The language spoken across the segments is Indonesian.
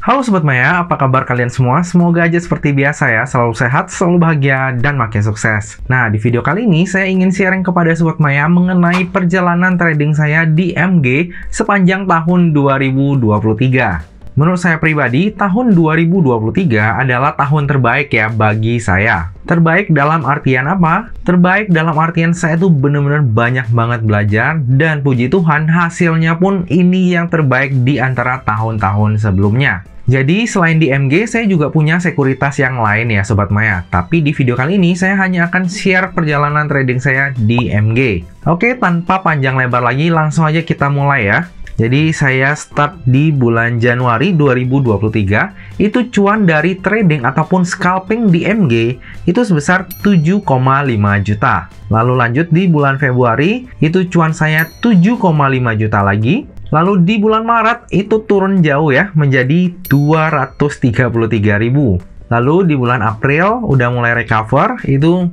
Halo Sobat Maya, apa kabar kalian semua? Semoga aja seperti biasa ya, selalu sehat, selalu bahagia, dan makin sukses. Nah, di video kali ini saya ingin sharing kepada Sobat Maya mengenai perjalanan trading saya di MG sepanjang tahun 2023. Menurut saya pribadi, tahun 2023 adalah tahun terbaik ya bagi saya. Terbaik dalam artian apa? Terbaik dalam artian saya tuh bener-bener banyak banget belajar, dan puji Tuhan hasilnya pun ini yang terbaik di antara tahun-tahun sebelumnya. Jadi selain di MG, saya juga punya sekuritas yang lain ya Sobat Maya. Tapi di video kali ini saya hanya akan share perjalanan trading saya di MG. Oke, tanpa panjang lebar lagi, langsung aja kita mulai ya. Jadi saya start di bulan Januari 2023, itu cuan dari trading ataupun scalping di MG itu sebesar 7,5 juta. Lalu lanjut di bulan Februari, itu cuan saya 7,5 juta lagi. Lalu di bulan Maret itu turun jauh ya, menjadi 233.000. Lalu di bulan April udah mulai recover, itu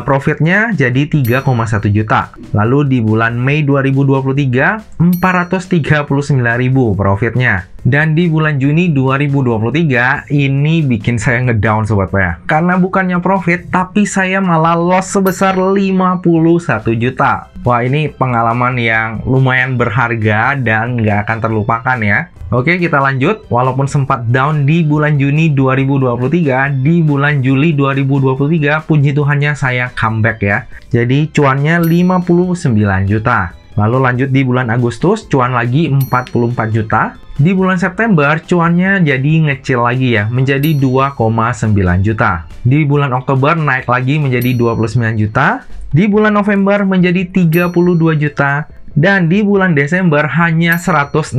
profitnya jadi 3,1 juta. Lalu di bulan Mei 2023, 439.000 profitnya. Dan di bulan Juni 2023, ini bikin saya ngedown Sobat Maya. Karena bukannya profit, tapi saya malah loss sebesar 51 juta. Wah, ini pengalaman yang lumayan berharga dan nggak akan terlupakan ya. Oke, kita lanjut. Walaupun sempat down di bulan Juni 2023, di bulan Juli 2023, puji Tuhannya saya comeback ya. Jadi cuannya 59 juta. Lalu lanjut di bulan Agustus, cuan lagi 44 juta. Di bulan September, cuannya jadi ngecil lagi ya, menjadi 2,9 juta. Di bulan Oktober, naik lagi menjadi 29 juta. Di bulan November, menjadi 32 juta. Dan di bulan Desember, hanya 166.000.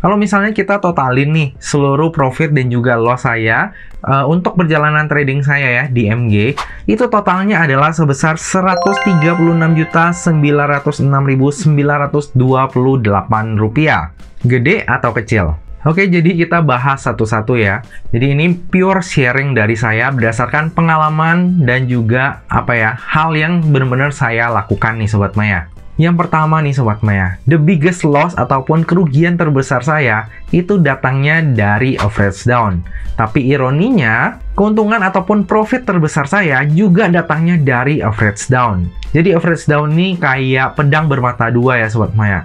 Kalau misalnya kita totalin nih, seluruh profit dan juga loss saya, untuk perjalanan trading saya ya, di MG, itu totalnya adalah sebesar 136.906.928 rupiah. Gede atau kecil? Oke, jadi kita bahas satu-satu ya. Jadi ini pure sharing dari saya berdasarkan pengalaman dan juga hal yang benar-benar saya lakukan nih Sobat Maya. Yang pertama nih Sobat Maya, the biggest loss ataupun kerugian terbesar saya itu datangnya dari average down. Tapi ironinya, keuntungan ataupun profit terbesar saya juga datangnya dari average down. Jadi average down ini kayak pedang bermata dua ya Sobat Maya.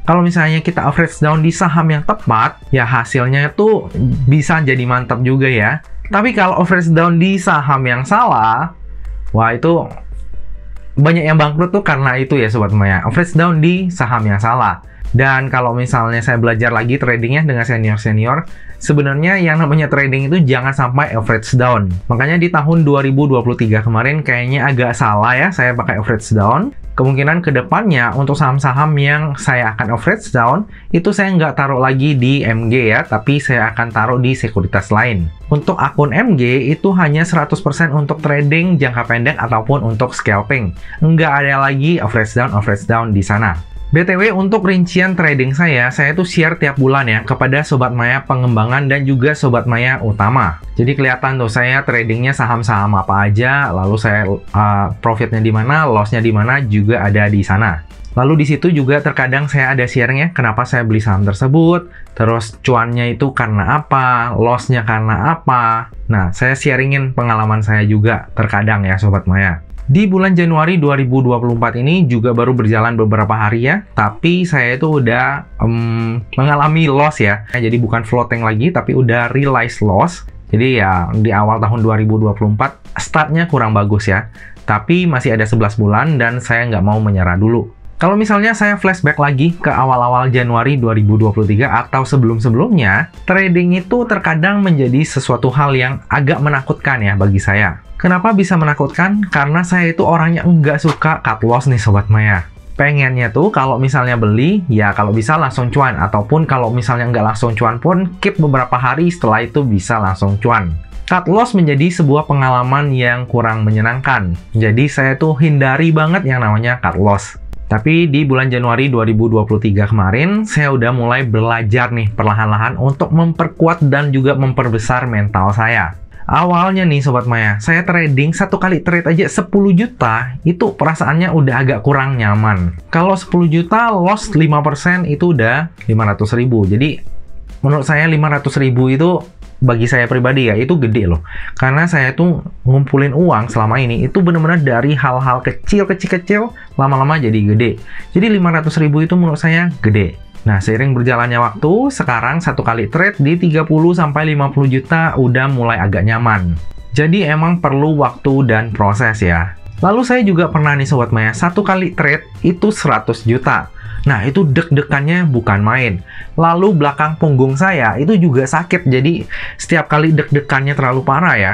Kalau misalnya kita average down di saham yang tepat, ya hasilnya itu bisa jadi mantap juga ya. Tapi kalau average down di saham yang salah, wah itu banyak yang bangkrut tuh karena itu ya Sobat Maya. Average down di saham yang salah. Dan kalau misalnya saya belajar lagi tradingnya dengan senior-senior, sebenarnya yang namanya trading itu jangan sampai average down. Makanya di tahun 2023 kemarin kayaknya agak salah ya saya pakai average down. Kemungkinan kedepannya untuk saham-saham yang saya akan average down, itu saya nggak taruh lagi di MG ya, tapi saya akan taruh di sekuritas lain. Untuk akun MG itu hanya 100% untuk trading jangka pendek ataupun untuk scalping. Nggak ada lagi average down di sana. BTW untuk rincian trading saya tuh share tiap bulan ya kepada Sobat Maya pengembangan dan juga Sobat Maya utama. Jadi kelihatan tuh saya tradingnya saham-saham apa aja, lalu saya profitnya di mana, lossnya di mana juga ada di sana. Lalu di situ juga terkadang saya ada sharingnya kenapa saya beli saham tersebut, terus cuannya itu karena apa, lossnya karena apa. Nah, saya sharingin pengalaman saya juga terkadang ya Sobat Maya. Di bulan Januari 2024 ini juga baru berjalan beberapa hari ya, tapi saya itu udah mengalami loss ya. Jadi bukan floating lagi, tapi udah realized loss. Jadi ya di awal tahun 2024 startnya kurang bagus ya. Tapi masih ada 11 bulan dan saya nggak mau menyerah dulu. Kalau misalnya saya flashback lagi ke awal-awal Januari 2023 atau sebelum-sebelumnya, trading itu terkadang menjadi sesuatu hal yang agak menakutkan ya bagi saya. Kenapa bisa menakutkan? Karena saya itu orangnya nggak suka cut loss nih Sobat Maya. Pengennya tuh kalau misalnya beli, ya kalau bisa langsung cuan. Ataupun kalau misalnya nggak langsung cuan pun, keep beberapa hari setelah itu bisa langsung cuan. Cut loss menjadi sebuah pengalaman yang kurang menyenangkan. Jadi saya tuh hindari banget yang namanya cut loss. Tapi di bulan Januari 2023 kemarin, saya udah mulai belajar nih perlahan-lahan untuk memperkuat dan juga memperbesar mental saya. Awalnya nih Sobat Maya, saya trading satu kali trade aja 10 juta, itu perasaannya udah agak kurang nyaman. Kalau 10 juta loss 5% itu udah 500.000. Jadi menurut saya 500.000 itu bagi saya pribadi ya, itu gede loh. Karena saya tuh ngumpulin uang selama ini itu benar-benar dari hal-hal kecil, lama-lama jadi gede. Jadi 500.000 itu menurut saya gede. Nah, seiring berjalannya waktu, sekarang satu kali trade di 30-50 juta udah mulai agak nyaman. Jadi emang perlu waktu dan proses ya. Lalu saya juga pernah nih Sobat Maya, satu kali trade itu 100 juta. Nah, itu deg-degannya bukan main. Lalu belakang punggung saya itu juga sakit. Jadi, setiap kali deg-degannya terlalu parah ya,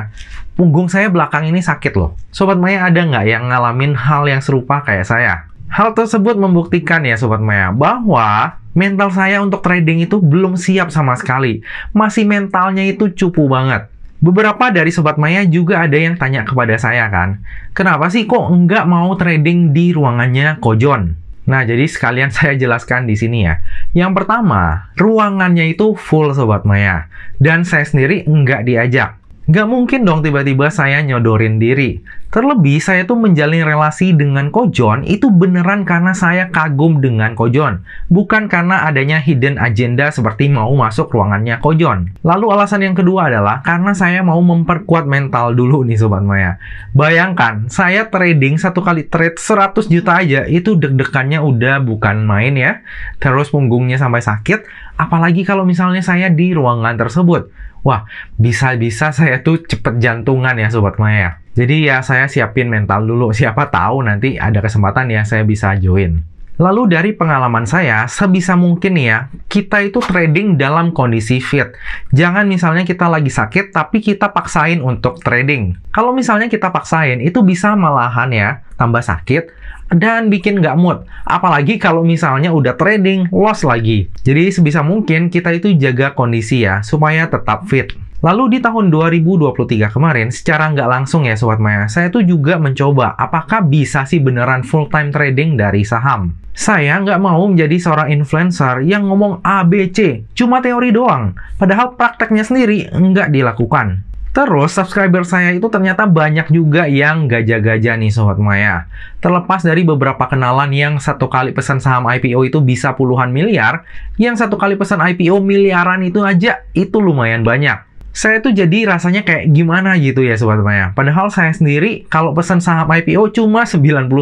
punggung saya belakang ini sakit loh. Sobat Maya ada nggak yang ngalamin hal yang serupa kayak saya? Hal tersebut membuktikan ya Sobat Maya, bahwa mental saya untuk trading itu belum siap sama sekali. Masih mentalnya itu cupu banget. Beberapa dari Sobat Maya juga ada yang tanya kepada saya kan, kenapa sih kok nggak mau trading di ruangannya Ko Jon? Nah, jadi sekalian saya jelaskan di sini ya. Yang pertama, ruangannya itu full Sobat Maya. Dan saya sendiri nggak diajak. Nggak mungkin dong tiba-tiba saya nyodorin diri. Terlebih, saya tuh menjalin relasi dengan Ko Jon itu beneran karena saya kagum dengan Ko Jon. Bukan karena adanya hidden agenda seperti mau masuk ruangannya Ko Jon. Lalu alasan yang kedua adalah karena saya mau memperkuat mental dulu nih Sobat Maya. Bayangkan, saya trading satu kali trade 100 juta aja, itu deg-degannya udah bukan main ya. Terus punggungnya sampai sakit, apalagi kalau misalnya saya di ruangan tersebut. Wah, bisa-bisa saya tuh cepet jantungan ya Sobat Maya. Jadi ya saya siapin mental dulu, siapa tahu nanti ada kesempatan ya saya bisa join. Lalu dari pengalaman saya, sebisa mungkin ya, kita itu trading dalam kondisi fit. Jangan misalnya kita lagi sakit, tapi kita paksain untuk trading. Kalau misalnya kita paksain, itu bisa malahan ya, tambah sakit, dan bikin nggak mood. Apalagi kalau misalnya udah trading, loss lagi. Jadi sebisa mungkin kita itu jaga kondisi ya, supaya tetap fit. Lalu di tahun 2023 kemarin, secara nggak langsung ya Sobat Maya, saya tuh juga mencoba apakah bisa sih beneran full-time trading dari saham. Saya nggak mau menjadi seorang influencer yang ngomong ABC, cuma teori doang. Padahal prakteknya sendiri nggak dilakukan. Terus, subscriber saya itu ternyata banyak juga yang gajah-gajah nih Sobat Maya. Terlepas dari beberapa kenalan yang satu kali pesan saham IPO itu bisa puluhan miliar, yang satu kali pesan IPO miliaran itu aja, itu lumayan banyak. Saya tuh jadi rasanya kayak gimana gitu ya Sobat Maya. Padahal saya sendiri kalau pesan saham IPO cuma 99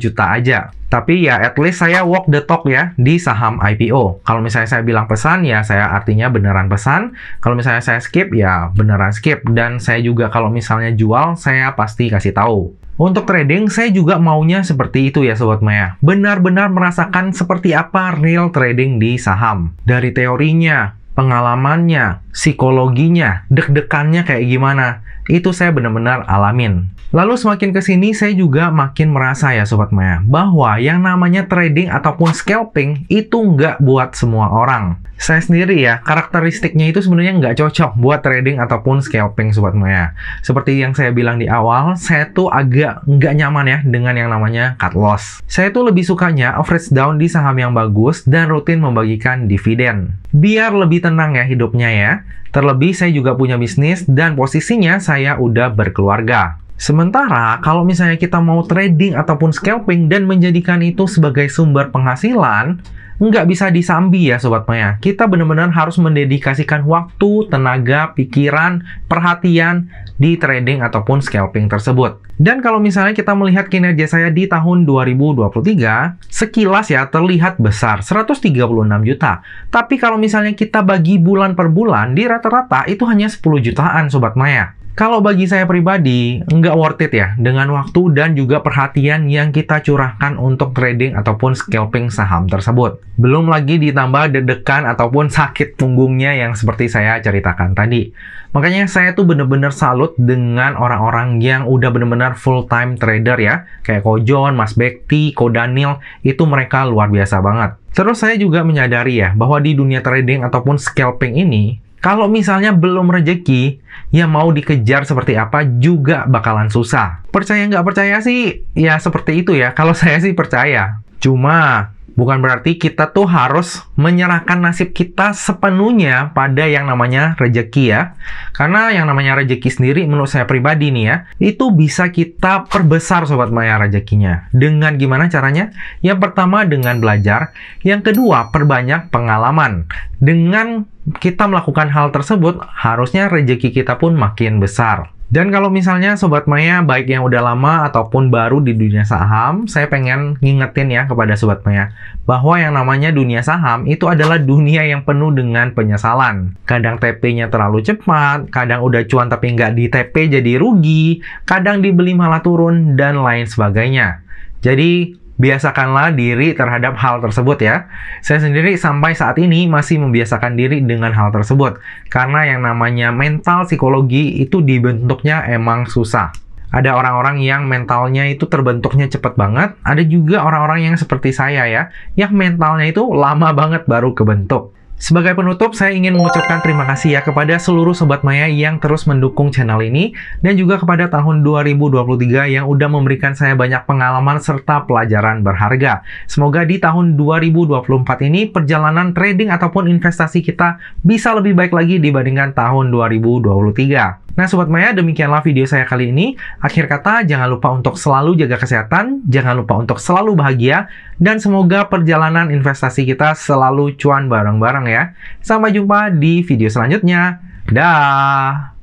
juta aja. Tapi ya at least saya walk the talk ya di saham IPO. Kalau misalnya saya bilang pesan ya saya artinya beneran pesan. Kalau misalnya saya skip ya beneran skip. Dan saya juga kalau misalnya jual saya pasti kasih tahu. Untuk trading saya juga maunya seperti itu ya Sobat Maya. Benar-benar merasakan seperti apa real trading di saham. Dari teorinya, pengalamannya, psikologinya, deg-degannya kayak gimana, itu saya benar-benar alamin. Lalu semakin kesini saya juga makin merasa ya Sobat Maya, bahwa yang namanya trading ataupun scalping itu nggak buat semua orang. Saya sendiri ya, karakteristiknya itu sebenarnya nggak cocok buat trading ataupun scalping Sobat Maya. Seperti yang saya bilang di awal, saya tuh agak nggak nyaman ya dengan yang namanya cut loss. Saya tuh lebih sukanya average down di saham yang bagus dan rutin membagikan dividen. Biar lebih tenang ya hidupnya ya. Terlebih saya juga punya bisnis dan posisinya saya udah berkeluarga. Sementara kalau misalnya kita mau trading ataupun scalping dan menjadikan itu sebagai sumber penghasilan, nggak bisa disambi ya Sobat Maya. Kita benar-benar harus mendedikasikan waktu, tenaga, pikiran, perhatian di trading ataupun scalping tersebut. Dan kalau misalnya kita melihat kinerja saya di tahun 2023, sekilas ya terlihat besar, 136 juta. Tapi kalau misalnya kita bagi bulan per bulan, di rata-rata itu hanya 10 jutaan Sobat Maya. Kalau bagi saya pribadi, nggak worth it ya, dengan waktu dan juga perhatian yang kita curahkan untuk trading ataupun scalping saham tersebut. Belum lagi ditambah deg-degan ataupun sakit punggungnya yang seperti saya ceritakan tadi. Makanya saya tuh bener-bener salut dengan orang-orang yang udah bener-bener full-time trader ya. Kayak Ko Jon, Mas Bekti, Ko Daniel, itu mereka luar biasa banget. Terus saya juga menyadari ya, bahwa di dunia trading ataupun scalping ini, kalau misalnya belum rezeki, ya mau dikejar seperti apa juga bakalan susah. Percaya nggak percaya sih, ya seperti itu ya. Kalau saya sih percaya. Cuma, Bukan berarti kita tuh harus menyerahkan nasib kita sepenuhnya pada yang namanya rezeki ya. Karena yang namanya rezeki sendiri menurut saya pribadi nih ya, itu bisa kita perbesar Sobat Maya rezekinya. Dengan gimana caranya? Yang pertama dengan belajar, yang kedua perbanyak pengalaman. Dengan kita melakukan hal tersebut, harusnya rezeki kita pun makin besar. Dan kalau misalnya Sobat Maya, baik yang udah lama ataupun baru di dunia saham, saya pengen ngingetin ya kepada Sobat Maya, bahwa yang namanya dunia saham itu adalah dunia yang penuh dengan penyesalan. Kadang TP-nya terlalu cepat, kadang udah cuan tapi nggak di TP jadi rugi, kadang dibeli malah turun, dan lain sebagainya. Jadi, biasakanlah diri terhadap hal tersebut ya. Saya sendiri sampai saat ini masih membiasakan diri dengan hal tersebut. Karena yang namanya mental psikologi itu dibentuknya emang susah. Ada orang-orang yang mentalnya itu terbentuknya cepat banget. Ada juga orang-orang yang seperti saya ya, yang mentalnya itu lama banget baru kebentuk. Sebagai penutup, saya ingin mengucapkan terima kasih ya kepada seluruh Sobat Maya yang terus mendukung channel ini, dan juga kepada tahun 2023 yang udah memberikan saya banyak pengalaman serta pelajaran berharga. Semoga di tahun 2024 ini perjalanan trading ataupun investasi kita bisa lebih baik lagi dibandingkan tahun 2023. Nah Sobat Maya, demikianlah video saya kali ini. Akhir kata, jangan lupa untuk selalu jaga kesehatan, jangan lupa untuk selalu bahagia, dan semoga perjalanan investasi kita selalu cuan bareng-bareng ya. Sampai jumpa di video selanjutnya. Dah.